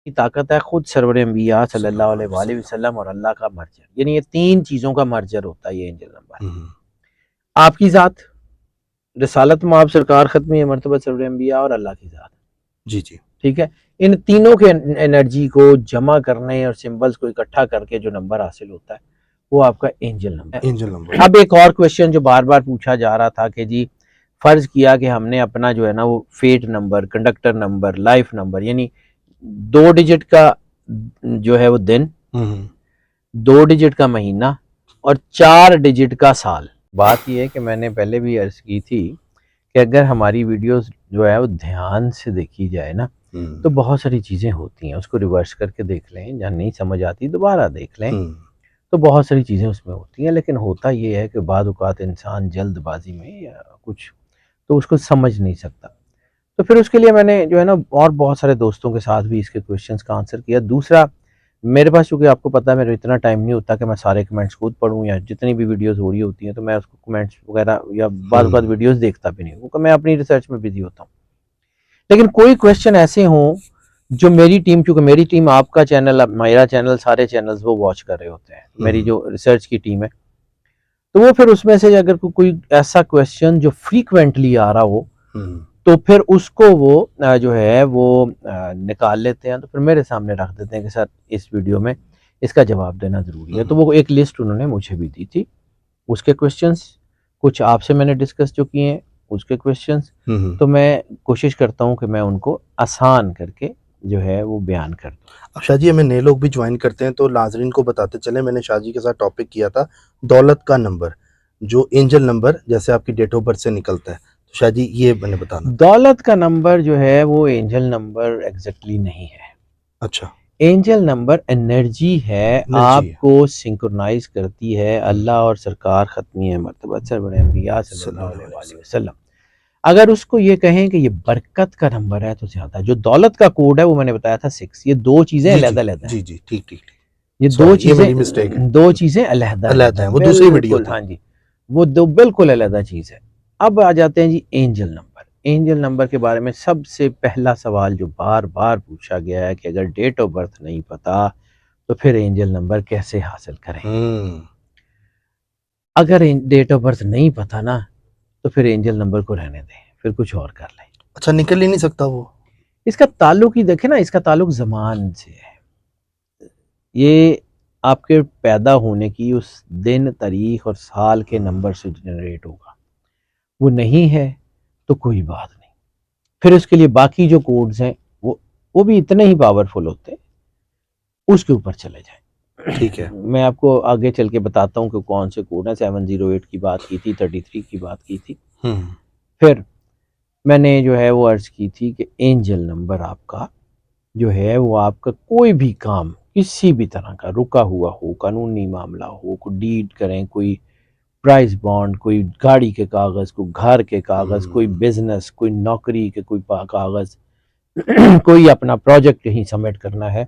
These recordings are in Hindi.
की ताकत है खुद सरवर अंबिया सल्लल्लाहु अलैहि वसल्लम और अल्लाह का मर्जर, यानी ये तीन चीज़ों का मर्जर होता है ये एंजल नंबर। आपकी ज़ात, रिसालत माब सरकार ख़त्मी मर्तबा सरवर अंबिया और अल्लाह की ज़ात। जी जी ठीक है, इन तीनों के एनर्जी को जमा करने और सिंबल्स को इकट्ठा करके जो नंबर हासिल होता है वो आपका एंजल नंबर है। Angel number. अब एक और क्वेश्चन जो बार बार पूछा जा रहा था कि जी फर्ज किया कि हमने अपना जो है ना वो fate number, conductor number, life number, यानी 2 डिजिट का जो है वो दिन, 2 डिजिट का महीना और 4 डिजिट का साल। बात यह है कि मैंने पहले भी अर्ज की थी कि अगर हमारी वीडियोस जो है वो ध्यान से देखी जाए ना तो बहुत सारी चीज़ें होती हैं, उसको रिवर्स करके देख लें, जहाँ नहीं समझ आती दोबारा देख लें, तो बहुत सारी चीज़ें उसमें होती हैं। लेकिन होता ये है कि बाद औक़ात इंसान जल्दबाजी में या कुछ तो उसको समझ नहीं सकता, तो फिर उसके लिए मैंने जो है ना और बहुत सारे दोस्तों के साथ भी इसके क्वेश्चंस का आंसर किया। दूसरा, मेरे पास चूँकि आपको पता है मेरा इतना टाइम नहीं होता कि मैं सारे कमेंट्स खुद पढूँ, या जितनी भी वीडियोज़ हो रही होती हैं तो मैं उसको कमेंट्स वगैरह या बाद वीडियोज़ देखता भी नहीं हूँ, क्योंकि मैं अपनी रिसर्च में बिजी होता हूँ। लेकिन कोई क्वेश्चन ऐसे हों जो मेरी टीम, चूँकि मेरी टीम आपका चैनल, मेरा चैनल, सारे चैनल्स वो वॉच कर रहे होते हैं, मेरी जो रिसर्च की टीम है, तो वो फिर उसमें से अगर कोई ऐसा क्वेश्चन जो फ्रीक्वेंटली आ रहा हो तो फिर उसको वो जो है वो निकाल लेते हैं, तो फिर मेरे सामने रख देते हैं कि सर इस वीडियो में इसका जवाब देना ज़रूरी है। तो वो एक लिस्ट उन्होंने मुझे भी दी थी, उसके क्वेश्चंस कुछ आपसे मैंने डिस्कस जो किए हैं उसके क्वेश्चंस, तो मैं कोशिश करता हूँ कि मैं उनको आसान करके जो है वो बयान कर दूँ। अब शाह जी, हमें नए लोग भी ज्वाइन करते हैं तो नाजरीन को बताते चले, मैंने शाह जी के साथ टॉपिक किया था दौलत का नंबर, जो एंजल नंबर जैसे आपकी डेट ऑफ बर्थ से निकलता है, तो शाह जी ये मैंने बताना। दौलत का नंबर जो है वो एंजल नंबर एग्जैक्टली नहीं है। अच्छा, एंजल नंबर एनर्जी है, आपको सिंक्रोनाइज करती है अल्लाह और सरकार ख़त्मी मर्तबा सरवर अंबिया सल्लल्लाहु अलैहि वसल्लम। अगर उसको ये कहें कि ये बरकत का नंबर है तो ज़्यादा, जो दौलत का कोड है वो मैंने बताया था 6, ये दो चीज़ें अलग-अलग हैं। जी जी, ठीक ठीक, ये दो चीज़ें अलग-अलग हैं, वो दूसरी वीडियो बिल्कुल। हाँ जी, वो दो बिल्कुल अलग चीज़ है। अब आ जाते हैं जी एंजल नंबर। एंजल नंबर के बारे में सबसे पहला सवाल जो बार-बार पूछा गया है कि अगर डेट ऑफ बर्थ नहीं पता तो फिर एंजल नंबर कैसे हासिल करें? अगर डेट ऑफ बर्थ नहीं पता ना तो फिर एंजल नंबर को रहने दें, फिर कुछ और कर लें। अच्छा, निकल ही नहीं सकता वो? इसका ताल्लुक ही देखें ना, इसका ताल्लुक ज़मान से है। ये आपके पैदा होने की उस दिन, तारीख और साल के नंबर से जनरेट होगा। वो नहीं है तो कोई बात नहीं, फिर उसके लिए बाकी जो कोड्स हैं वो भी इतने ही पावरफुल होते हैं, उसके ऊपर चले जाएं। ठीक है, मैं आपको आगे चल के बताता हूँ कि कौन से कोड हैं। 708 की बात की थी, 33 की बात की थी, फिर मैंने जो है वो अर्ज की थी कि एंजल नंबर आपका जो है वो आपका कोई भी काम किसी भी तरह का रुका हुआ हो, कानूनी मामला हो, कोई डीड करें, कोई प्राइस बॉन्ड, कोई गाड़ी के कागज़, कोई घर के कागज़, कोई बिजनेस, कोई नौकरी के कोई कागज़, कोई अपना प्रोजेक्ट कहीं सबमिट करना है,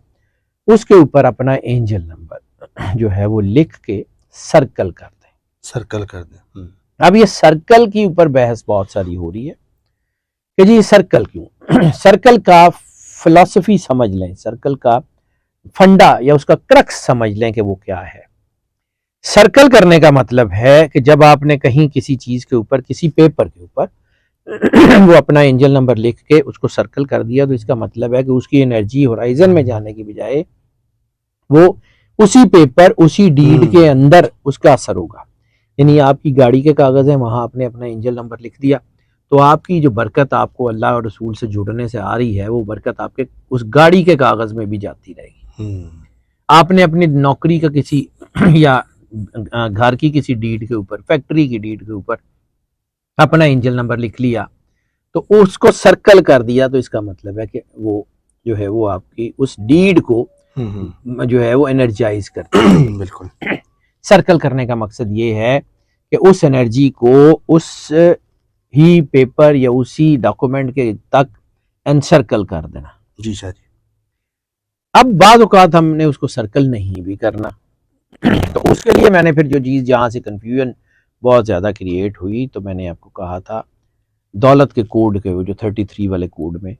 उसके ऊपर अपना एंजल नंबर जो है वो लिख के सर्कल कर दें। सर्कल कर दें। अब ये सर्कल के ऊपर बहस बहुत सारी हो रही है कि जी सर्कल क्यों? सर्कल का फिलॉसफी समझ लें, सर्कल का फंडा या उसका क्रक्स समझ लें कि वो क्या है। सर्कल करने का मतलब है कि जब आपने कहीं किसी चीज के ऊपर, किसी पेपर के ऊपर वो अपना एंजल नंबर लिख के उसको सर्कल कर दिया, तो इसका मतलब है कि उसकी एनर्जी होराइजन में जाने की बजाय वो उसी पेपर, उसी डीड के अंदर उसका असर होगा। यानी आपकी गाड़ी के कागज है, वहां आपने अपना एंजल नंबर लिख दिया, तो आपकी जो बरकत आपको अल्लाह और रसूल से जुड़ने से आ रही है वो बरकत आपके उस गाड़ी के कागज में भी जाती रहेगी। आपने अपनी नौकरी का किसी या घर की किसी डीड के ऊपर, फैक्ट्री की डीड के ऊपर अपना एंजल नंबर लिख लिया, तो उसको सर्कल कर दिया, तो इसका मतलब है कि वो जो है वो आपकी उस डीड को जो है वो एनर्जाइज करती है। बिल्कुल। सर्कल करने का मकसद ये है कि उस एनर्जी को उस ही पेपर या उसी डॉक्यूमेंट के तक एनसर्कल कर देना। जी शाह जी। अब बाद औकात हमने उसको सर्कल नहीं भी करना, तो उसके लिए मैंने फिर जो चीज़ जहाँ से कन्फ्यूजन बहुत ज़्यादा क्रिएट हुई, तो मैंने आपको कहा था दौलत के कोड के, वो जो 33 वाले कोड में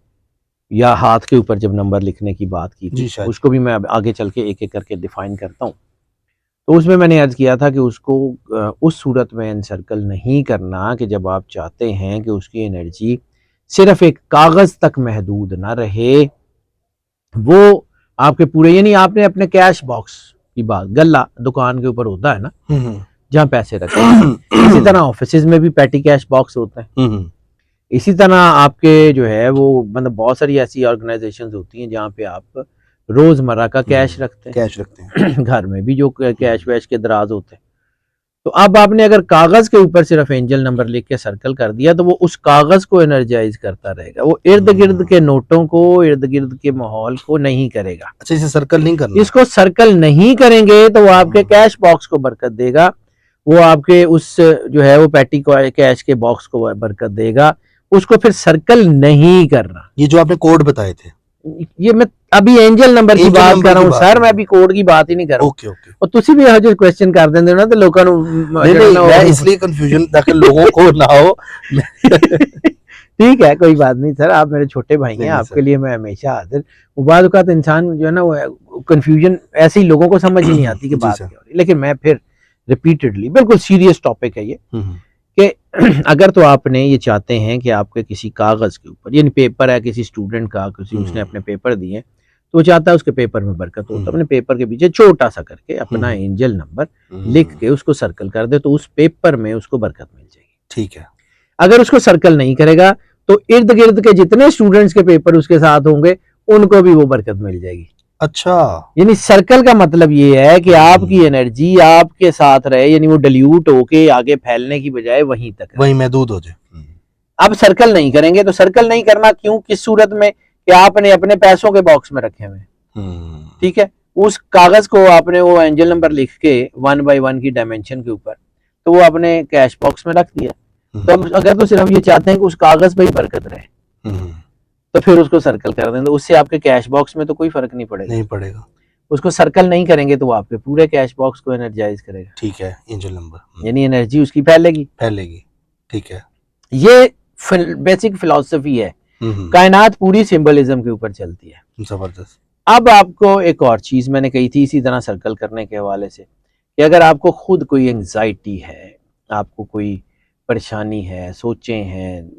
या हाथ के ऊपर जब नंबर लिखने की बात की जी थी, शायद। उसको भी मैं अब आगे चल के एक एक करके डिफाइन करता हूँ। तो उसमें मैंने अर्ज किया था कि उसको उस सूरत में एनसर्कल नहीं करना कि जब आप चाहते हैं कि उसकी एनर्जी सिर्फ एक कागज तक महदूद ना रहे, वो आपके पूरे, यानी आपने अपने कैश बॉक्स की बात, गल्ला दुकान के ऊपर होता है ना जहाँ पैसे रखते हैं, इसी तरह ऑफिस में भी पैटी कैश बॉक्स होते हैं। इसी तरह आपके जो है वो मतलब बहुत सारी ऐसी ऑर्गेनाइजेशंस होती हैं जहाँ पे आप रोजमर्रा का कैश रखते कैश रखते हैं। हैं घर में भी जो कैश वैश के दराज होते हैं। तो अब आपने अगर कागज के ऊपर सिर्फ एंजल नंबर लिख के सर्कल कर दिया तो वो उस कागज को एनर्जाइज करता रहेगा, वो इर्द गिर्द के नोटों को, इर्द गिर्द के माहौल को नहीं करेगा। अच्छा, इसे सर्कल नहीं करना। इसको सर्कल नहीं करेंगे तो वो आपके कैश बॉक्स को बरकत देगा, वो आपके उस जो है वो पैटी कैश के बॉक्स को बरकत देगा। उसको फिर सर्कल नहीं करना। ये जो आपने कोड बताए थे, ये मैं अभी एंजल नंबर की एंजल बात नंबर कर रहा की हूँ बात सर, कर मैं रहे अभी कोड की बात ही नहीं कर रहा हूँ। Okay okay. और तुसी भी हजर क्वेश्चन कर देंगे ना तो लोगों मैं इसलिए कंफ्यूजन ताकि लोगों को ना हो। ठीक है, कोई बात नहीं सर, आप मेरे छोटे भाई हैं, नहीं आपके सर। लिए मैं हमेशा हाजिर। बाद औक़ात इंसान जो है ना वो कंफ्यूजन ऐसे ही लोगों को समझ ही नहीं आती कि जी बात सर। क्या हो रही है। लेकिन मैं फिर रिपीटेडली, बिल्कुल सीरियस टॉपिक है ये, कि अगर तो आपने ये चाहते हैं कि आपके किसी कागज के ऊपर, यानी पेपर है किसी स्टूडेंट का, किसी उसने अपने पेपर दिए तो वो चाहता है उसके पेपर में बरकत हो, तो अपने पेपर के पीछे छोटा सा करके अपना एंजल नंबर लिख के उसको सर्कल कर दे, तो उस पेपर में उसको बरकत मिल जाएगी। ठीक है। अगर उसको सर्कल नहीं करेगा तो इर्द गिर्द के जितने स्टूडेंट्स के पेपर उसके साथ होंगे उनको भी वो बरकत मिल जाएगी। अच्छा, यानी सर्कल का मतलब ये है कि आपकी एनर्जी आपके साथ रहे, यानी वो डिल्यूट होके आगे फैलने की बजाय वहीं तक रहे, वही महदूद हो जाए। अब सर्कल नहीं करेंगे तो सर्कल नहीं करना क्यों, किस सूरत में, कि आपने अपने पैसों के बॉक्स में रखे हुए, ठीक है, उस कागज को आपने वो एंजल नंबर लिख के 1 बाय 1 की डायमेंशन के ऊपर तो वो अपने कैश बॉक्स में रख दिया। तो अब अगर तो सिर्फ ये चाहते हैं कि उस कागज पे ही बरकत रहे तो फिर उसको सर्कल कर दें, तो उससे आपके कैश बॉक्स में तो कोई फर्क नहीं पड़ेगा। नहीं पड़ेगा। उसको सर्कल नहीं करेंगे तो वो आपके पूरे कैश बॉक्स को एनर्जाइज करेगा, ठीक है, एंजल नंबर यानी एनर्जी उसकी फैलेगी। ठीक है। ये बेसिक फिलॉसफी है, कायनात पूरी सिंबलिज्म के ऊपर चलती है। जबरदस्त। अब आपको एक और चीज मैंने कही थी इसी तरह सर्कल करने के हवाले से, कि अगर आपको खुद कोई एंजाइटी है, आपको कोई परेशानी है, सोचें हैं,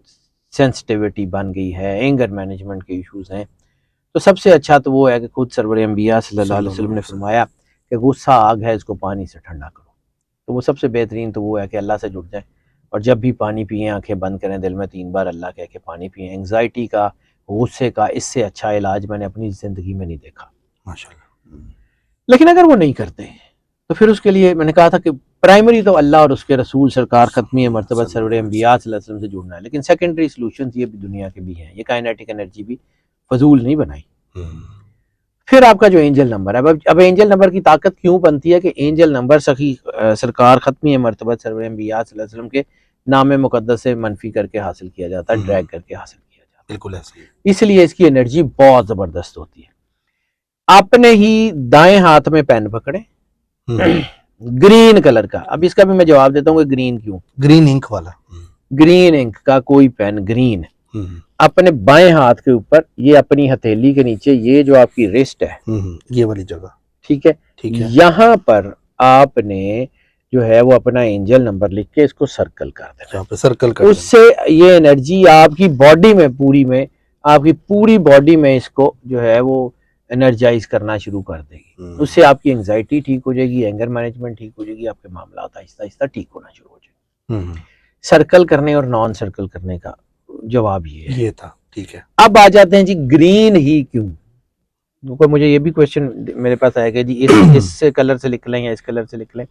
सेंसिटिविटी बन गई है, एंगर मैनेजमेंट के इश्यूज हैं, तो सबसे अच्छा तो वो है कि खुद सरवर अंबिया सल्लल्लाहु अलैहि वसल्लम ने फरमाया कि गुस्सा आग है, इसको पानी से ठंडा करो। तो वो सबसे बेहतरीन तो वो है कि अल्लाह से जुड़ जाए और जब भी पानी पिए आंखें बंद करें, दिल में 3 बार अल्लाह कह के पानी पिए। एंग्जाइटी का, गुस्से का इससे अच्छा इलाज मैंने अपनी ज़िंदगी में नहीं देखा, माशाल्लाह। लेकिन अगर वो नहीं करते तो फिर उसके लिए मैंने कहा था कि प्राइमरी तो अल्लाह और उसके रसूल सरकार ख़त्मी मरतबा सरवर अंबिया सल्लल्लाहु अलैहि वसल्लम से जुड़ना है, लेकिन सेकेंडरी सॉल्यूशंस ये भी दुनिया के भी हैं, ये काइनेटिक एनर्जी भी फजूल नहीं बनाई। फिर आपका जो एंजल नंबर है, अब एंजल नंबर की ताकत क्यों बनती है कि एंजल नंबर सखी सरकार ख़त्मी मरतबा सरवर अंबिया सल्लल्लाहु अलैहि वसल्लम के नाम मुकद्दस से मनफी करके हासिल किया जाता है, ड्रैग करके हासिल किया जाता है, बिल्कुल ऐसे ही। इसलिए इसकी एनर्जी बहुत ज़बरदस्त होती है। आपने ही दाएं हाथ में पेन पकड़े ग्रीन कलर का, अब इसका भी मैं जवाब देता हूँ कि ग्रीन क्यों, ग्रीन इंक वाला, ग्रीन इंक का कोई पेन ग्रीन, अपने बाएं हाथ के ऊपर, ये अपनी हथेली के नीचे, ये जो आपकी रिस्ट है, ये वाली जगह, ठीक है, यहाँ पर आपने जो है वो अपना एंजल नंबर लिख के इसको सर्कल कर देना, यहाँ पे सर्कल कर, उससे ये एनर्जी आपकी बॉडी में, पूरी में, आपकी पूरी बॉडी में इसको जो है वो एनर्जाइज करना शुरू कर देगी। उससे आपकी एंजाइटी ठीक हो जाएगी, एंगर मैनेजमेंट ठीक हो जाएगी, आपके मामला आहिस्ता आहिस्ता ठीक होना शुरू हो जाएगा। सर्कल करने और नॉन सर्कल करने का जवाब ये था, ठीक है। अब आ जाते हैं जी ग्रीन ही क्यों, क्योंकि मुझे ये भी क्वेश्चन मेरे पास आएगा जी इस कलर से लिख लें या इस कलर से लिख लें।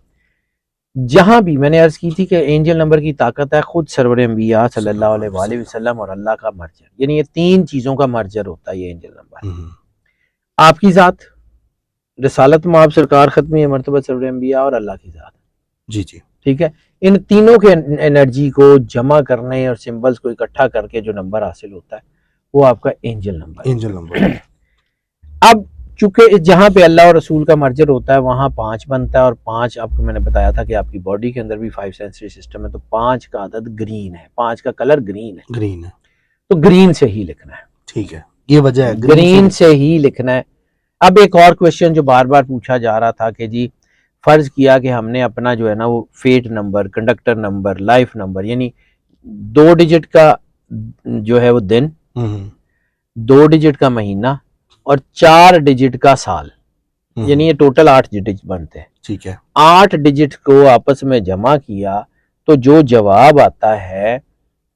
जहां भी मैंने अर्ज की थी कि एंजल नंबर की ताकत है खुद सरवर अंबिया सल्लल्लाहु अलैहि वसल्लम और अल्लाह का मर्जर, यानी ये 3 चीजों का मर्जर होता है ये एंजल नंबर। आपकी जात, रिसालत माब सरकार ख़त्मी मरतबा सरवर अंबिया और अल्लाह की जात, जी जी, ठीक है, इन तीनों के एनर्जी को जमा करने और सिंबल्स को इकट्ठा करके जो नंबर हासिल होता है वो आपका एंजल नंबर। अब चूंकि जहां पे अल्लाह और रसूल का मर्जर होता है वहां 5 बनता है, और 5 आपको मैंने बताया था कि आपकी बॉडी के अंदर भी 5 सेंसरी सिस्टम है, तो 5 का आदद ग्रीन है, 5 का कलर ग्रीन है, तो ग्रीन से ही लिखना है, ठीक है। ये वजह है ग्रीन से ही लिखना है। अब एक और क्वेश्चन जो बार बार पूछा जा रहा था कि जी फर्ज किया कि हमने अपना जो है ना वो fate number, conductor number, life number, यानी 2 डिजिट का जो है वो दिन, 2 डिजिट का महीना और 4 डिजिट का साल, यानी ये टोटल 8 डिजिट बनते हैं। ठीक है। 8 डिजिट को आपस में जमा किया तो जो जवाब आता है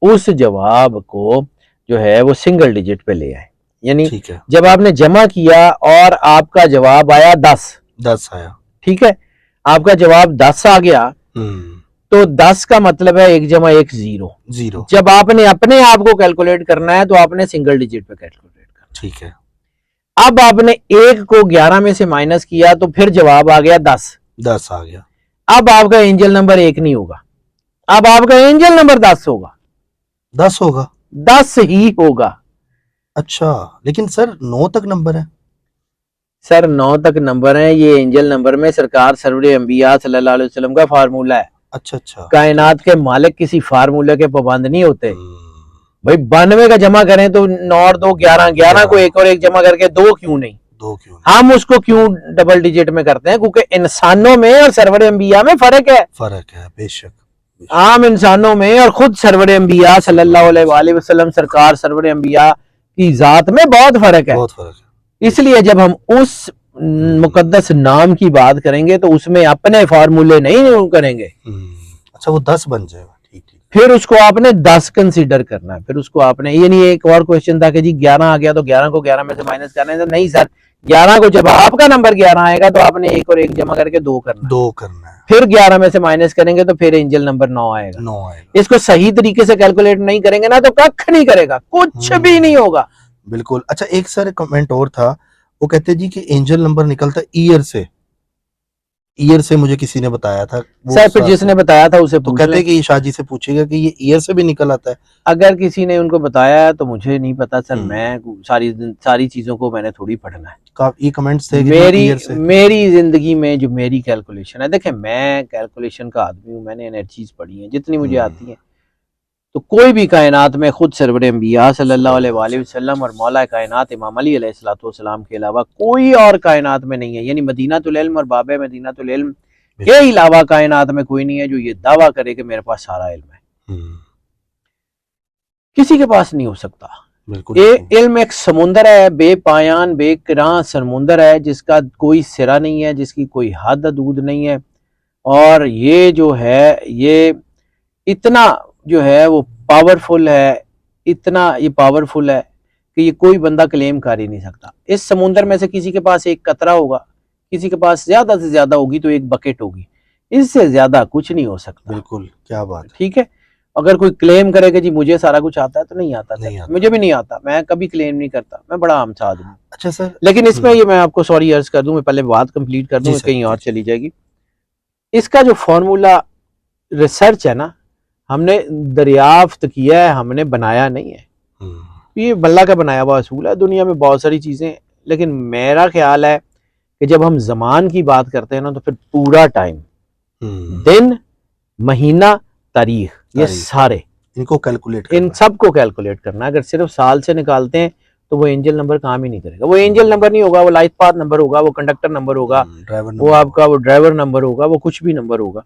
उस जवाब को जो है वो सिंगल डिजिट पे ले आए। यानी ठीक है। जब आपने जमा किया और आपका जवाब आया 10 आया, ठीक है, आपका जवाब 10 आ गया तो 10 का मतलब है 1 जमा 1 0। जब आपने अपने आप को कैलकुलेट करना है तो आपने सिंगल डिजिट पे कैलकुलेट करना। ठीक है। अब आपने 1 को 11 में से माइनस किया तो फिर जवाब आ गया 10 आ गया। अब आपका एंजल नंबर 1 नहीं होगा, अब आपका एंजल नंबर 10 होगा। 10 ही होगा। अच्छा, लेकिन सर 9 तक नंबर है। सर 9 तक नंबर है, ये एंजल नंबर में सरकार सरवर अंबिया सल्लल्लाहु अलैहि वसल्लम का फार्मूला है। अच्छा। कायनात के मालिक किसी फार्मूले के पाबंद नहीं होते भाई। 92 का जमा करें तो 9 और 2 11, 11 को 1 और 1 जमा करके 2 क्यों नहीं, हम उसको क्यों डबल डिजिट में करते हैं? क्योंकि इंसानों में और सरवर अंबिया में फर्क है। बेशक। आम इंसानों में और खुद सरवर अंबिया सल्लल्लाहु अलैहि वसल्लम सरकार सरवर अंबिया की जात में बहुत फर्क है। इसलिए जब हम उस मुकद्दस नाम की बात करेंगे तो उसमें अपने फार्मूले नहीं करेंगे। अच्छा, वो 10 बन जाएगा। ठीक। फिर उसको आपने 10 कंसीडर करना है। फिर उसको आपने, ये नहीं, एक और क्वेश्चन था कि जी 11 आ गया तो 11 को 11 में से माइनस करना है। तो नहीं सर, 11 को जब आपका नंबर 11 आएगा तो आपने 1 और 1 जमा करके 2 करना है। फिर 11 में से माइनस करेंगे तो फिर एंजल नंबर 9 आएगा। इसको सही तरीके से कैलकुलेट नहीं करेंगे ना तो कख नहीं करेगा, कुछ भी नहीं होगा। बिल्कुल। अच्छा, एक सर कमेंट और था, वो कहते जी कि एंजल नंबर निकलता ईयर से मुझे किसी ने बताया था। सर फिर जिसने बताया था उसे तो कहते हैं कि शाहजी से पूछेगा कि ये ईयर से भी निकल आता है। अगर किसी ने उनको बताया तो मुझे नहीं पता सर, मैं सारी चीजों को मैंने थोड़ी पढ़ना है। ये कमेंट्स थे मेरी जिंदगी में जो मेरी कैलकुलेशन है, देखें मैं कैलकुलेशन का आदमी हूँ, मैंने एनर्जीज पढ़ी हैं जितनी मुझे आती हैं। तो कोई भी कायनात में खुद सरवर अंबिया सल्लल्लाहु अलैहि वसल्लम और मौला कायनात इमाम अली अलैहिस्सलाम के अलावा कोई और कायनात में नहीं है। यानी मदीनातुल इल्म और बाबे मदीनातुल इल्म के अलावा कायनात में कोई नहीं है जो ये दावा करे कि मेरे पास सारा इल्म है। किसी के पास नहीं हो सकता। ये इल्म एक समुंदर है, बेपायान बेकरां समुंदर है जिसका कोई सिरा नहीं है, जिसकी कोई हद हदूद नहीं है। और ये जो है ये इतना जो है वो पावरफुल है, इतना ये पावरफुल है कि ये कोई बंदा क्लेम कर ही नहीं सकता। इस समुंदर में से किसी के पास एक कतरा होगा, किसी के पास ज्यादा से ज्यादा होगी तो एक बकेट होगी, इससे ज्यादा कुछ नहीं हो सकता। बिल्कुल, क्या बात। ठीक है, अगर कोई क्लेम करे कि जी मुझे सारा कुछ आता है तो नहीं आता, मुझे भी नहीं आता, मैं कभी क्लेम नहीं करता, मैं बड़ा आम सा आदमी। अच्छा सर, लेकिन इसमें ये मैं आपको सॉरी अर्ज कर दूं, मैं पहले बात कंप्लीट कर दूं, कहीं और चली जाएगी। इसका जो फॉर्मूला रिसर्च है ना, हमने दरियाफ्त किया है, हमने बनाया नहीं है। ये बल्ला का बनाया हुआ असूल है। दुनिया में बहुत सारी चीजें, लेकिन मेरा ख्याल है कि जब हम जमान की बात करते हैं ना तो फिर पूरा टाइम, दिन, महीना, तारीख, ये सारे इनको कैलकुलेट, इन सबको कैलकुलेट करना है। अगर सिर्फ साल से निकालते हैं तो वो एंजल नंबर काम ही नहीं करेगा। वो एंजल नंबर नहीं होगा, वो लाइफ पाथ नंबर होगा, वो कंडक्टर नंबर होगा, वो आपका वो ड्राइवर नंबर होगा, वो कुछ भी नंबर होगा,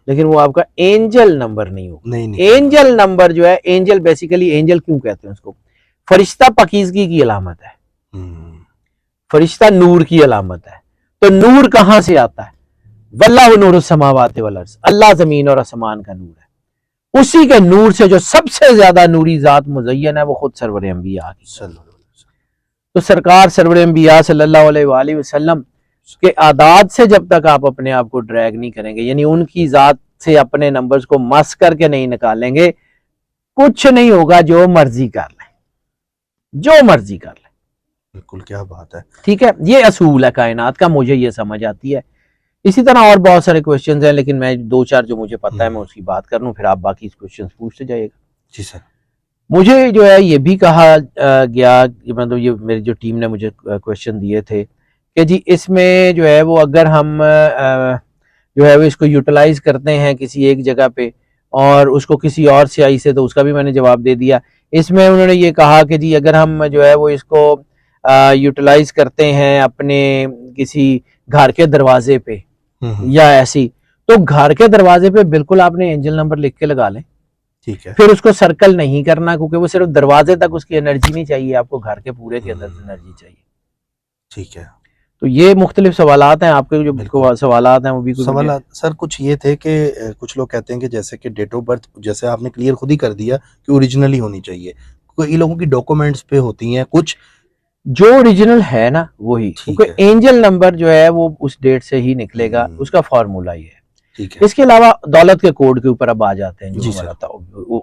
लेकिन वो आपका एंजल नंबर नहीं होगा। एंजल नंबर जो है, एंजल बेसिकली, एंजल क्यों कहते हैं उसको? फरिश्ता पाकीज़गी की अलामत है, फरिश्ता नूर की अलामत है। तो नूर कहां से आता है? वल्लाहु नूरुस समावाति वल अर्ज़, अल्लाह जमीन और आसमान का नूर है। उसी के नूर से जो सबसे ज्यादा नूरी जात मुज़य्यन है वो खुद सरवर अंबिया की। तो सरकार सरवर अंबिया सल्लल्लाहु अलैहि वसल्लम के आदात से जब तक आप अपने आप को ड्रैग नहीं करेंगे, यानी उनकी जात से अपने नंबर्स को मस करके नहीं निकालेंगे, कुछ नहीं होगा। जो मर्जी कर लें, जो मर्जी कर लें। बिल्कुल, क्या बात है। ठीक है, ये असूल है कायनात का, मुझे ये समझ आती है। इसी तरह और बहुत सारे क्वेश्चंस हैं, लेकिन मैं 2-4 जो मुझे पता है मैं उसकी बात कर लूं, फिर आप बाकी क्वेश्चंस पूछते जाइएगा। जी सर। मुझे जो है ये भी कहा गया, मतलब ये मेरी जो टीम ने मुझे क्वेश्चन दिए थे कि जी इसमें जो है वो अगर हम जो है वो इसको यूटिलाइज करते हैं किसी एक जगह पे और उसको किसी और स्याही से, तो उसका भी मैंने जवाब दे दिया। इसमें उन्होंने ये कहा कि जी अगर हम जो है वो इसको यूटिलाइज करते हैं अपने किसी घर के दरवाजे पे या ऐसी, तो घर के दरवाजे पे बिल्कुल आपने एंजल नंबर लिख के लगा लें। ठीक है। फिर उसको सर्कल नहीं करना, क्योंकि वो सिर्फ दरवाजे तक उसकी एनर्जी नहीं चाहिए, आपको घर के पूरे के अंदर एनर्जी चाहिए। ठीक है। तो ये मुख्तलिफ सवालात हैं आपके, जो बिल्कुल। सवालात हैं वो भी सवाल सर कुछ ये थे कि कुछ लोग कहते हैं कि जैसे कि डेट ऑफ बर्थ जैसे आपने क्लियर खुद ही कर दिया कि ओरिजिनली होनी चाहिए, कोई लोगों की डॉक्यूमेंट्स पे होती हैं कुछ। जो ओरिजिनल है ना वही, ठीक क्योंकि है। एंजल नंबर जो है वो उस डेट से ही निकलेगा, उसका फार्मूला ही है। ठीक है। इसके अलावा दौलत के कोड के ऊपर अब आ जाते हैं, जो जी हमारा सर। था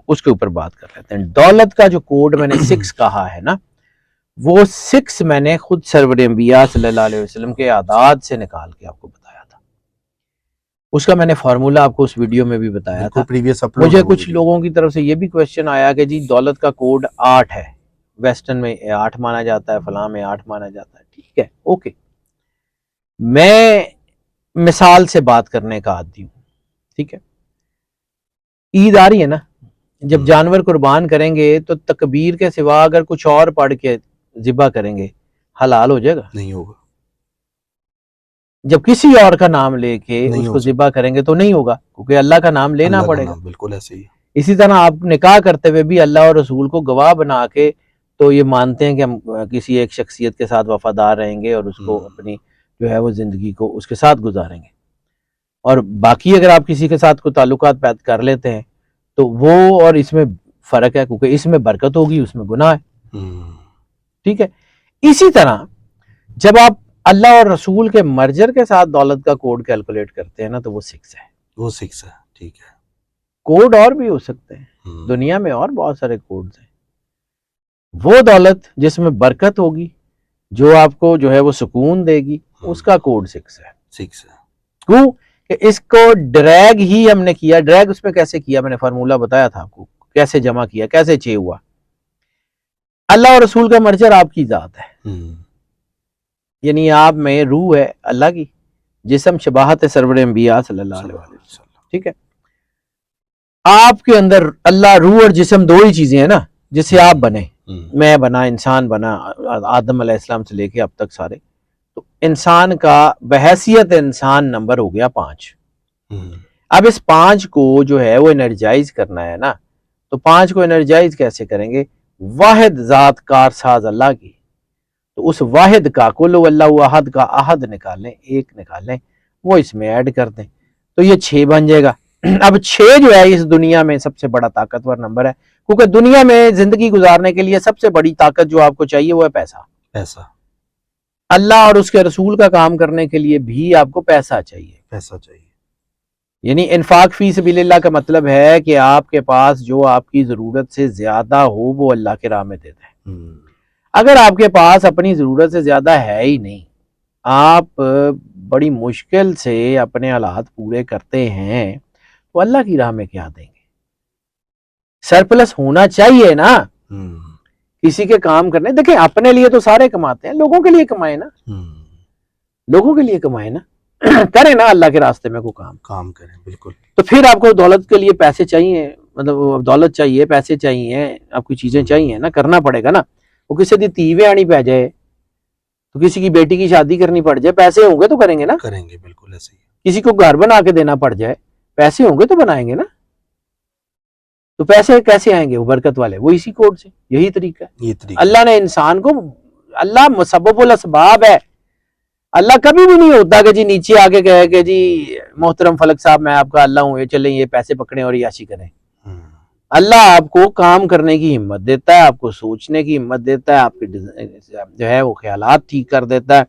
उसके ऊपर बात कर लेते हैं। दौलत का जो कोड मैंने 6 कहा है ना, वो 6 मैंने खुद सरवर अंबिया सल्लल्लाहु अलैहि वसल्लम के आदाद से निकाल के आपको बताया था। उसका मैंने फार्मूला आपको उस वीडियो में भी बताया था। प्रीवियस अपलोड मुझे कुछ लोगों की तरफ से ये भी क्वेश्चन आया कि जी दौलत का कोड 8 है, वेस्टर्न में 8 माना जाता है, फलां में 8 माना जाता है। ठीक है, ओके, मैं मिसाल से बात करने का आदी हूँ। ठीक है, ईद आ रही है ना, जब जानवर कुर्बान करेंगे तो तकबीर के सिवा अगर कुछ और पढ़ के जिबा करेंगे, हलाल हो जाएगा? नहीं होगा। जब किसी और का नाम लेके उसको जिबा करेंगे तो नहीं होगा, क्योंकि अल्लाह का नाम लेना पड़ेगा। बिल्कुल ऐसे ही। इसी तरह आप निकाह करते हुए भी अल्लाह और रसूल को गवाह बना के तो ये मानते हैं कि हम किसी एक शख्सियत के साथ वफादार रहेंगे और उसको अपनी जो है वो जिंदगी को उसके साथ गुजारेंगे। और बाकी अगर आप किसी के साथ कोई ताल्लुकात पैदा कर लेते हैं तो वो, और इसमें फर्क है, क्योंकि इसमें बरकत होगी, उसमें गुनाह है। ठीक है, इसी तरह जब आप अल्लाह और रसूल के मर्जर के साथ दौलत का कोड कैलकुलेट करते हैं ना, तो वो 6 है। वो 6 है। ठीक है। कोड और भी हो सकते हैं, दुनिया में और बहुत सारे कोड्स हैं। वो दौलत जिसमें बरकत होगी, जो आपको जो है वो सुकून देगी, उसका कोड 6 है। 6 है। क्यों कि इसको ड्रैग ही हमने किया। ड्रैग उसमें कैसे किया, मैंने फार्मूला बताया था आपको, कैसे जमा किया, कैसे चे हुआ। अल्लाह और रसूल का मर्जर आपकी जात है, यानी आप में रूह है अल्लाह की, जिस्म शबाहत है सरवर अंबिया सल्लल्लाहु अलैहि वसल्लम। ठीक है, आपके अंदर अल्लाह, रूह और जिस्म दो ही चीजें हैं ना जिससे आप बने। मैं बना, इंसान बना, आदम अलैहिस्सलाम से लेके अब तक सारे। तो इंसान का बहैसियत इंसान नंबर हो गया 5। अब इस 5 को जो है वो एनर्जाइज करना है ना, तो 5 को एनर्जाइज कैसे करेंगे? वाहिद जात कारसाज अल्लाह की, तो उस वाहिद का कुल अल्लाह अहद का अहद निकालें, 1 निकालें, वो इसमें ऐड कर दें, तो ये 6 बन जाएगा। अब 6 जो है इस दुनिया में सबसे बड़ा ताकतवर नंबर है, क्योंकि दुनिया में जिंदगी गुजारने के लिए सबसे बड़ी ताकत जो आपको चाहिए वो है पैसा। पैसा। अल्लाह और उसके रसूल का काम करने के लिए भी आपको पैसा चाहिए। पैसा चाहिए, यानी इन्फाक फी सबिलिल्लाह का मतलब है कि आपके पास जो आपकी जरूरत से ज्यादा हो वो अल्लाह के राह में दे दें। अगर आपके पास अपनी जरूरत से ज्यादा है ही नहीं, आप बड़ी मुश्किल से अपने हालात पूरे करते हैं, तो अल्लाह की राह में क्या देंगे? सरप्लस होना चाहिए ना किसी के काम करने। देखिए, अपने लिए तो सारे कमाते हैं, लोगों के लिए कमाए ना, लोगों के लिए कमाए ना करें ना अल्लाह के रास्ते में को काम करें। बिल्कुल। तो फिर आपको दौलत के लिए पैसे चाहिए, मतलब दौलत चाहिए, पैसे चाहिए, आपकी चीजें चाहिए ना, करना पड़ेगा ना। वो किसी दी तीवे आनी पै जाए, तो किसी की बेटी की शादी करनी पड़ जाए, पैसे होंगे तो करेंगे ना। करेंगे, बिल्कुल ऐसे ही। किसी को घर बना के देना पड़ जाए, पैसे होंगे तो बनाएंगे ना। तो पैसे कैसे आएंगे? वो बरकत वाले, वो इसी कोड से। यही तरीका है। ये तरीका अल्लाह ने इंसान को, अल्लाह मुसब्बबुल असबाब है। अल्लाह कभी भी नहीं होता कि जी नीचे आके कहे कि जी मोहतरम फलक साहब मैं आपका अल्लाह हूं, ये चलें ये पैसे पकड़ें और याशी करें। अल्लाह आपको काम करने की हिम्मत देता है, आपको सोचने की हिम्मत देता है, आपके जो है वो ख्यालात ठीक कर देता है,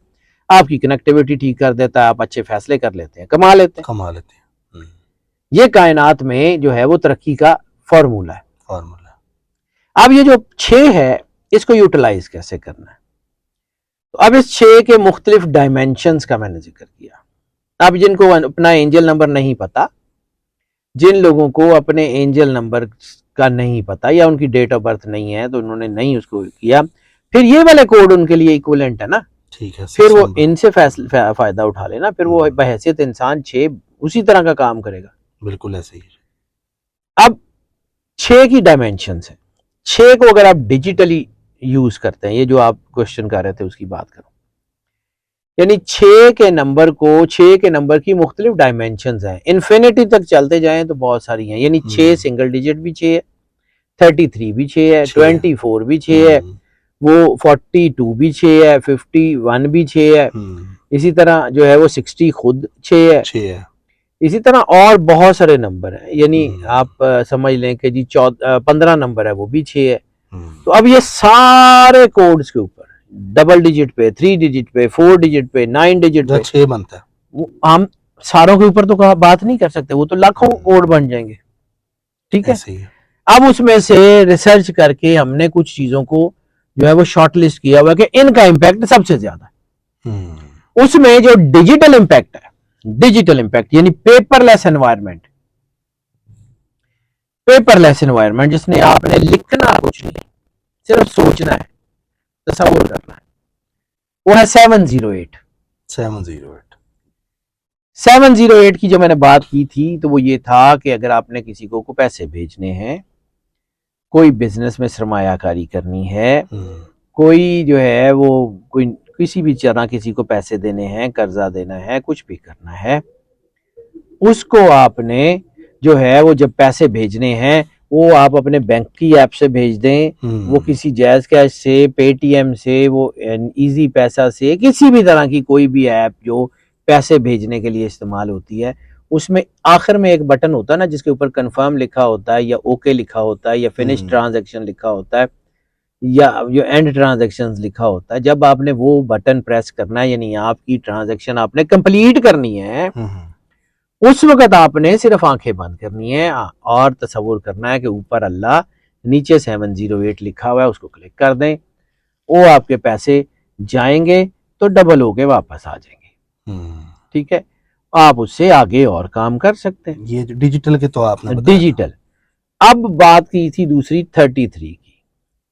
आपकी कनेक्टिविटी ठीक कर देता है, आप अच्छे फैसले कर लेते हैं, कमा लेते हैं। ये कायनात में जो है वो तरक्की का फॉर्मूला है। अब ये जो 6 है, इसको यूटिलाइज कैसे करना है? तो अब इस 6 के मुख्तलिफ डायमेंशंस का मैंने जिक्र किया। अब जिनको अपना एंजल नंबर नहीं पता, जिन लोगों को अपने एंजल नंबर का नहीं पता या उनकी डेट ऑफ बर्थ नहीं है, तो उन्होंने नहीं उसको किया, फिर ये वाले कोड उनके लिए इक्विवेलेंट है ना। ठीक है, फिर वो इनसे फायदा उठा लेना, फिर वो बहैसियत इंसान 6 उसी तरह का काम करेगा। बिल्कुल ऐसे ही। अब 6 की डायमेंशंस है। 6 को अगर आप डिजिटली यूज करते हैं, ये जो आप क्वेश्चन कर रहे थे उसकी बात करो, यानी 6 के नंबर की मुख्तलिफ डायमेंशंस हैं, इन्फिनिटी तक चलते जाएं तो बहुत सारी हैं, यानी 6 सिंगल डिजिट भी 6 है, 33 भी 6 है, 24 भी 6 है, वो 42 भी 6 है, 51 भी 6 है, इसी तरह जो है वो 60 खुद 6 है, इसी तरह और बहुत सारे नंबर हैं, यानी आप समझ लें कि जी 15 नंबर है वो भी 6 है। तो अब ये सारे कोड्स के ऊपर डबल डिजिट पे, 3 डिजिट पे, 4 डिजिट पे, 9 डिजिट पे 6 बनता है, वो हम सारों के ऊपर तो बात नहीं कर सकते, वो तो लाखों कोड बन जाएंगे, ठीक है। अब उसमें से रिसर्च करके हमने कुछ चीजों को जो है वो शॉर्टलिस्ट किया हुआ कि इनका इंपैक्ट सबसे ज्यादा है। उसमें जो डिजिटल इंपैक्ट है, डिजिटल इंपैक्ट यानी पेपरलेस एनवायरनमेंट, पेपरलेस एनवायरनमेंट जिसने आपने लिखना कुछ नहीं, सिर्फ सोचना है, तसव्वुर करना है, वो है 708। 708 की जो मैंने बात की थी तो वो ये था कि अगर आपने किसी को पैसे भेजने हैं, कोई बिजनेस में सरमायाकारी करनी है, कोई जो है वो कोई किसी भी तरह किसी को पैसे देने हैं, कर्जा देना है, कुछ भी करना है, उसको आपने जो है वो जब पैसे भेजने हैं वो आप अपने बैंक की ऐप से भेज दें, वो किसी जैज़ कैश से, पेटीएम से, वो इजी पैसा से, किसी भी तरह की कोई भी ऐप जो पैसे भेजने के लिए इस्तेमाल होती है, उसमें आखिर में एक बटन होता है ना जिसके ऊपर कंफर्म लिखा होता है या ओके लिखा होता है या फिनिश ट्रांजैक्शन लिखा होता है या जो एंड ट्रांजैक्शंस लिखा होता है। जब आपने वो बटन प्रेस करना है यानी आपकी ट्रांजैक्शन आपने कंप्लीट करनी है, उस वक्त आपने सिर्फ आंखें बंद करनी है और तसव्वुर करना है कि ऊपर अल्लाह, नीचे 708 लिखा हुआ है, उसको क्लिक कर दें, वो आपके पैसे जाएंगे तो डबल होके वापस आ जाएंगे, ठीक है। आप उससे आगे और काम कर सकते हैं। ये डिजिटल के तो आपने डिजिटल। अब बात की थी दूसरी 33 की।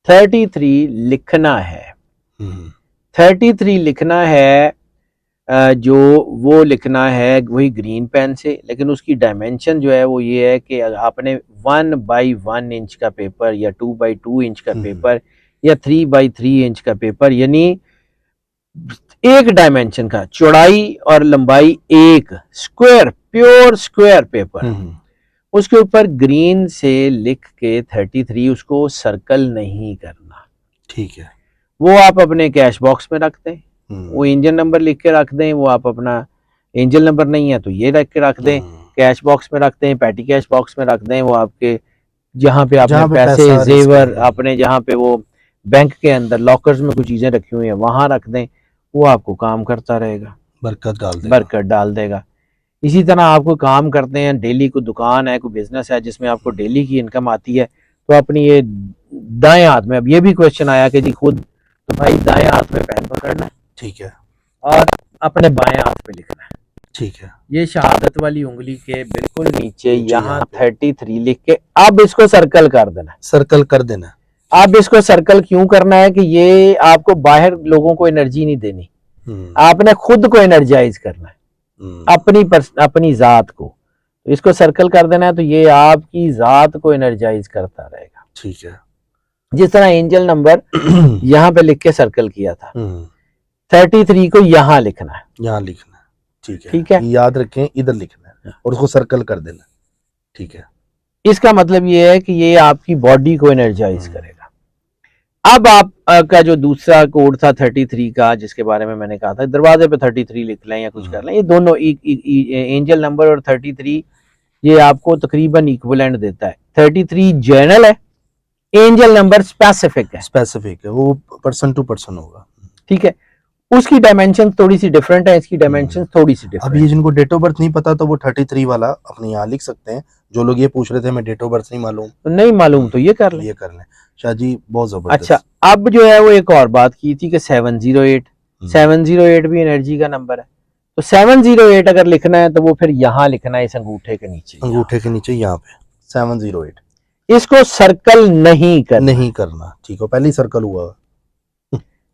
33 लिखना है, 33 लिखना है, जो वो लिखना है वही ग्रीन पेन से, लेकिन उसकी डायमेंशन जो है वो ये है कि आपने 1x1 इंच का पेपर या 2x2 इंच का पेपर या 3x3 इंच का पेपर, यानी एक डायमेंशन का, चौड़ाई और लंबाई एक, स्क्वायर, प्योर स्क्वायर पेपर, उसके ऊपर ग्रीन से लिख के 33 उसको सर्कल नहीं करना, ठीक है। वो आप अपने कैश बॉक्स में रख दें, वो इंजन नंबर लिख के रख दें, वो आप अपना एंजल नंबर नहीं है तो ये रख के रख दें, कैश बॉक्स में रख दें, पैटी कैश बॉक्स में रख दें, वो आपके जहाँ पे आपने पैसे जेवर आपने जहाँ पे वो बैंक के अंदर लॉकर्स में कुछ चीजें रखी हुई हैं वहां रख दें, वो आपको काम करता रहेगा, बरकत डाल देगा। इसी तरह आप कोई काम करते हैं, डेली कोई दुकान है, कोई बिजनेस है जिसमें आपको डेली की इनकम आती है, तो अपनी ये दाएं हाथ में, अब ये भी क्वेश्चन आया कि जी खुद तो भाई दाएं हाथ में पेन पकड़ना है, ठीक है, और अपने बाएं हाथ पे लिखना है, ठीक है। ये शहादत वाली उंगली के बिल्कुल नीचे यहाँ 33 लिख के अब इसको सर्कल कर देना, सर्कल कर देना। अब इसको सर्कल क्यों करना है कि ये आपको बाहर लोगों को एनर्जी नहीं देनी, आपने खुद को एनर्जाइज करना है, अपनी जात को, तो इसको सर्कल कर देना है, तो ये आपकी जात को एनर्जाइज करता रहेगा, ठीक है। जिस तरह एंजल नंबर यहाँ पे लिख के सर्कल किया था, 33 को यहाँ लिखना है, यहाँ लिखना है, ठीक है, ठीक है, याद रखें इधर लिखना है और उसको सर्कल कर देना, ठीक है। इसका मतलब ये है कि ये आपकी बॉडी को एनर्जाइज करेगा। अब आप का जो दूसरा कोड था 33 का, जिसके बारे में मैंने कहा था दरवाजे पे 33 लिख लें या कुछ कर लें, ये दोनों एंजल नंबर और 33 ये आपको तकरीबन इक्विवेलेंट देता है। 33 जनरल है, एंजल नंबर स्पेसिफिक है, वो पर्सन टू पर्सन होगा, ठीक है। उसकी डायमेंशन थोड़ी सी डिफरेंट है, इसकी डायमेंशन थोड़ी सी डिफरेंट। अब ये जिनको डेट ऑफ बर्थ नहीं पता तो वो 33 वाला अपने यहाँ लिख सकते हैं। जो लोग ये पूछ रहे थे मैं डेट ऑफ बर्थ नहीं मालूम तो ये कर लें, शाह जी, बहुत जबरदस्त। अच्छा, अब जो है वो एक और बात की थी कि 708 भी एनर्जी का नंबर है, तो 708 अगर लिखना है तो वो फिर यहाँ लिखना है, इस अंगूठे के नीचे, यहाँ पे 708, इसको सर्कल नहीं करना, ठीक है, पहले ही सर्कल हुआ,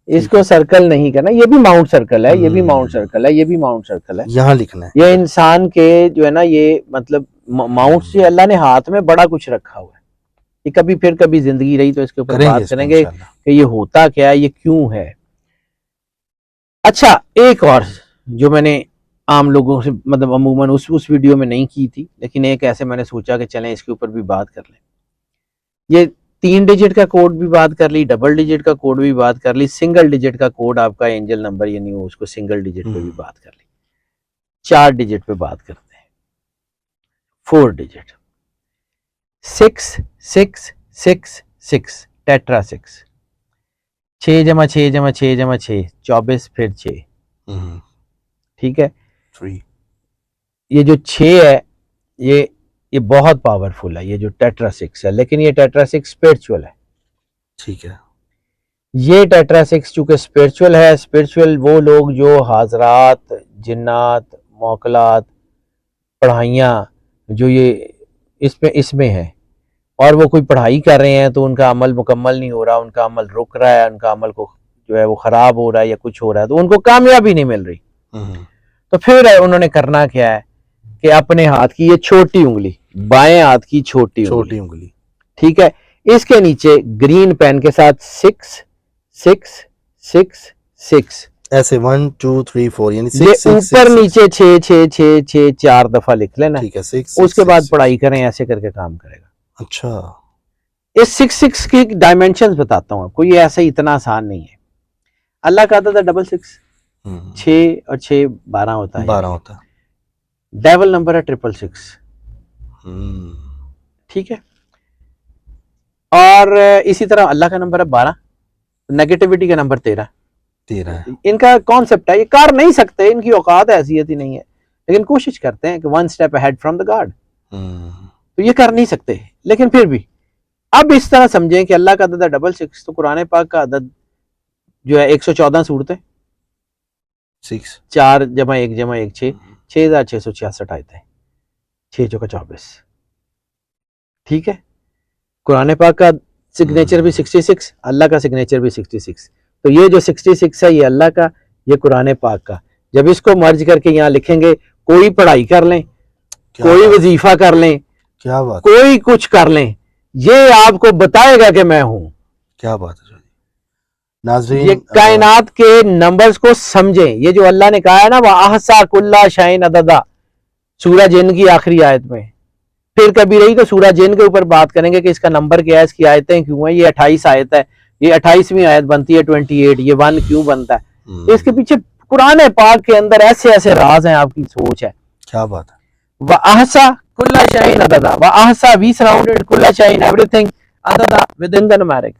इसको सर्कल नहीं करना, ये भी माउंट सर्कल है, ये भी माउंट सर्कल है, ये भी माउंट सर्कल है, यहाँ लिखना है। ये इंसान के जो है ना, ये मतलब माउंट से अल्लाह ने हाथ में बड़ा कुछ रखा हुआ है, ये कभी फिर कभी जिंदगी रही तो इसके ऊपर करेंगे बात इसको करेंगे इंशाल्लाह। कि ये होता क्या है, ये क्यों है। अच्छा, एक और जो मैंने आम लोगों से मतलब अमूमन उस वीडियो में नहीं की थी, लेकिन एक ऐसे मैंने सोचा कि चलें इसके ऊपर भी बात कर लें। ये 3 डिजिट का कोड भी बात कर ली, डबल डिजिट का कोड भी बात कर ली, सिंगल डिजिट का कोड आपका एंजल नंबर यानी उसको सिंगल डिजिट पे भी बात कर ली, 4 डिजिट पे बात करते हैं, 4 डिजिट, 6 टेट्रा 6, 6 जमा 6 जमा 6 जमा 6 24 फिर 6, ठीक है। 3 ये जो 6 है ये बहुत पावरफुल है, ये जो टेट्रा 6 है, लेकिन ये टेट्रा 6 स्पिरिचुअल है। ठीक है। ये टेट्रा 6 चूंकि स्पिरिचुअल है, स्पिरिचुअल वो लोग जो हाजरात, जिन्नात, मौकलात, पढ़ाइयाँ जो ये इसमें है, और वो कोई पढ़ाई कर रहे हैं तो उनका अमल मुकम्मल नहीं हो रहा, उनका अमल रुक रहा है, उनका अमल को जो है वो खराब हो रहा है या कुछ हो रहा है, तो उनको कामयाबी नहीं मिल रही। तो फिर उन्होंने करना क्या है कि अपने हाथ की ये छोटी उंगली, बाएं हाथ की छोटी उंगली, ठीक है, इसके नीचे ग्रीन पेन के साथ 6 6 6 6 ऐसे 1 2 3 4 यानी 6 ये 6 ऊपर 6 नीचे 6 6 6 6 4 दफा लिख लेना। ठीक है 6 उसके बाद पढ़ाई करें, ऐसे करके काम करेगा। अच्छा, इस 6 की डायमेंशंस बताता हूँ आपको, ये ऐसा इतना आसान नहीं है। अल्लाह का आता था 6 6 और 6 12 होता है, 12 होता है। डेविल नंबर है 666, ठीक है। और इसी तरह अल्लाह का नंबर है 12, नेगेटिविटी का नंबर 13 है। इनका कॉन्सेप्ट है, ये कर नहीं सकते, इनकी औकात हैसियत ही नहीं है, लेकिन कोशिश करते हैं कि 1 step ahead from the God. तो ये कर नहीं सकते, लेकिन फिर भी अब इस तरह समझें कि अल्लाह का अदद है 666, तो कुरान पाक का अदद जो है 114 सूरतें, 4 जमा 1 जमा 1 6, 6666 आयतें, 6 चौका 24, ठीक है। कुरान पाक का सिग्नेचर भी 66, अल्लाह का सिग्नेचर भी 66। तो ये जो 66 है ये अल्लाह का, ये कुरान पाक का। जब इसको मर्ज करके यहाँ लिखेंगे, कोई पढ़ाई कर लें, कोई वजीफा कर लें, क्या बात, कोई कुछ कर लें, ये आपको बताएगा कि मैं हूं। क्या बात है नाज़रीन, ये कायनात के नंबर्स को समझें। ये जो अल्लाह ने कहा है ना, वह अहसा कुल्ला शाइन अददा, सूरह जिन की आखिरी आयत में, फिर कभी रही तो सूरह जिन के ऊपर बात करेंगे कि इसका नंबर क्या है, इसकी आयतें क्यों है। ये 28 आयत है, ये 28वीं आयत बनती है 28, ये 1 क्यों बनता है, इसके पीछे कुरान पाक के अंदर ऐसे ऐसे राज हैं, आपकी सोच है। क्या बात है। व आहसा कुल्ला शाइन अददा, व आहसा वी सराउंडेड कुल्ला शाइन एवरीथिंग अददा विद इन द न्यूमेरिक।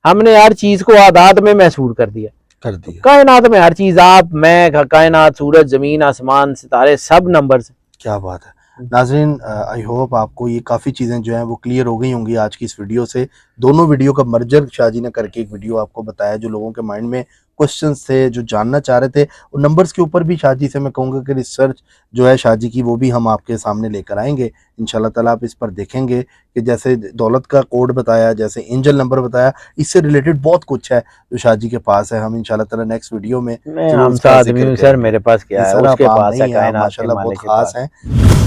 हमने हर चीज को आदाद में महसूर कर दिया। कायनात में हर चीज, आप, मैं, कायनात, सूरज, जमीन, आसमान, सितारे, सब नंबर्स। क्या बात है नाज़रीन, आई होप आपको ये काफ़ी चीज़ें जो हैं वो क्लियर हो गई होंगी आज की इस वीडियो से। दोनों वीडियो का मर्जर शाहजी ने करके एक वीडियो आपको बताया, जो लोगों के माइंड में क्वेश्चंस थे, जो जानना चाह रहे थे, और नंबर्स के ऊपर भी शाहजी से मैं कहूँगा कि रिसर्च जो है शाहजी की वो भी हम आपके सामने लेकर आएंगे इंशाल्लाह ताला। आप इस पर देखेंगे कि जैसे दौलत का कोड बताया, जैसे एंजल नंबर बताया, इससे रिलेटेड बहुत कुछ है जो शाहजी के पास है। हम इंशाल्लाह ताला नेक्स्ट वीडियो में मैं हम आदमी हूं सर, मेरे पास क्या है, सर, उसके आप पास है नहीं है, कायनात के माशाल्लाह बहुत मालिक के खास पास। हैं।